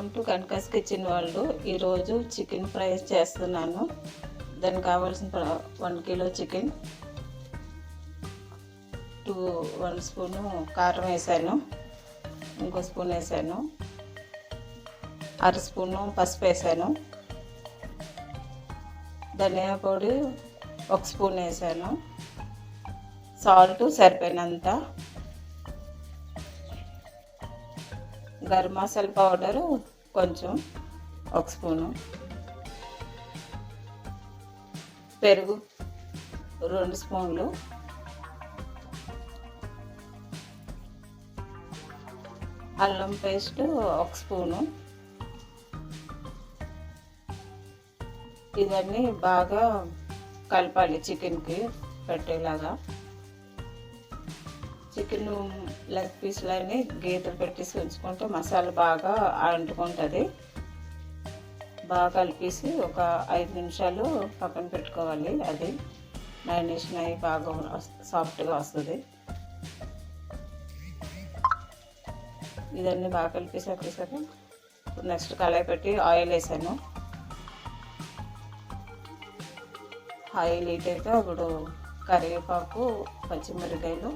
Welcome to Kanaka's kitchen world. ఈరోజు chicken fry చేస్తున్నాను. దానికి కావాల్సిన 1 కిలో చికెన్, 1 స్పూను కారం వేసాను, ఇంకో స్పూన్ వేసాను, 1/2 స్పూను పసుపు వేసాను, ధనియా పొడి 1 స్పూన్ వేసాను, సాల్ట్ సరిపోయినంత, గరం మసాలా పౌడరు కొంచెం 1 స్పూను, పెరుగు 2 స్పూన్లు, అల్లం పేస్ట్ 1 స్పూను. ఇవన్నీ బాగా కలపాలి చికెన్కి పెట్టేలాగా. చికెన్ లెగ్ పీస్లన్నీ గీతలు పెట్టేసి ఉంచుకుంటే మసాలా బాగా అంటుకుంటుంది. బాగా కలిపేసి ఒక 5 నిమిషాలు పక్కన పెట్టుకోవాలి. అది మ్యారినేషన్ అయ్యి బాగా సాఫ్ట్గా వస్తుంది. ఇదన్నీ బాగా కలిపేసాక ఇప్పుడు నెక్స్ట్ కళాయి పెట్టి ఆయిల్ వేసాను. ఆయిల్ హీట్ అయితే అప్పుడు కరివేపాకు, పచ్చిమిరపకాయలు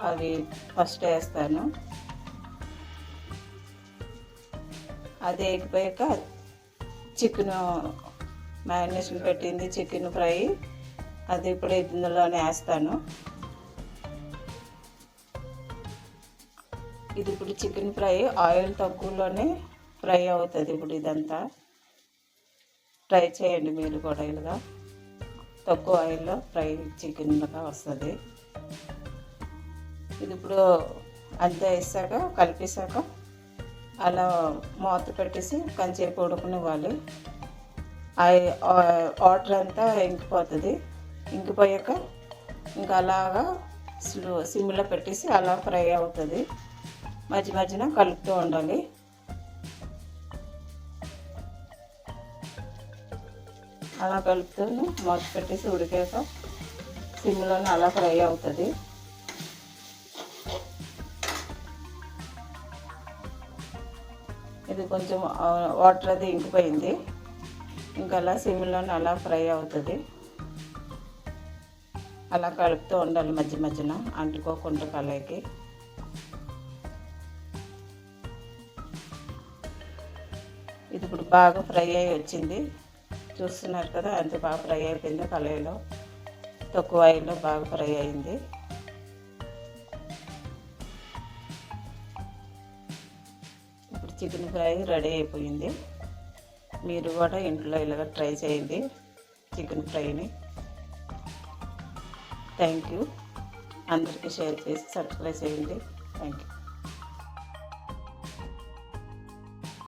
అవి ఫస్ట్ వేస్తాను. అది ఎగిపోయాక చికెన్ మ్యారినేషన్ పెట్టింది చికెన్ ఫ్రై అది ఇప్పుడు ఇందులోనే వేస్తాను. ఇది ఇప్పుడు చికెన్ ఫ్రై ఆయిల్ తక్కువలోనే ఫ్రై అవుతుంది. ఇప్పుడు ఇదంతా ట్రై చేయండి మీరు కూడా. ఇలాగా తక్కువ ఆయిల్లో ఫ్రై చికెన్ వస్తుంది. ఇది ఇప్పుడు అంతా వేసాక కలిపేసాక అలా మూత పెట్టేసి కొంచెంసేపు ఉడకనివ్వాలి. వాటర్ అంతా ఇంకిపోతుంది. ఇంకిపోయాక ఇంకా అలాగా సిమ్లో పెట్టేసి అలా ఫ్రై అవుతుంది. మధ్య మధ్యన కలుపుతూ ఉండాలి. అలా కలుపుతూ మూత పెట్టేసి ఉడికాక సిమ్లోనే అలా ఫ్రై అవుతుంది. ఇది కొంచెం వాటర్ అది ఇంకిపోయింది. ఇంకా అలా సిమ్లోనే అలా ఫ్రై అవుతుంది. అలా కలుపుతూ ఉండాలి మధ్య మధ్యన అంటుకోకుండా కళాయికి. ఇది ఇప్పుడు బాగా ఫ్రై అయ్యి వచ్చింది. చూస్తున్నారు కదా, అంత బాగా ఫ్రై అయిపోయింది. కళాయిలో తక్కువ ఆయిల్లో బాగా ఫ్రై అయింది. ఇప్పుడు చికెన్ ఫ్రై రెడీ అయిపోయింది. మీరు కూడా ఇంట్లో ఇలాగ ట్రై చేయండి చికెన్ ఫ్రైని. Thank you. అందరికీ షేర్ చేసి సబ్స్క్రైబ్ చేయండి. Thank you.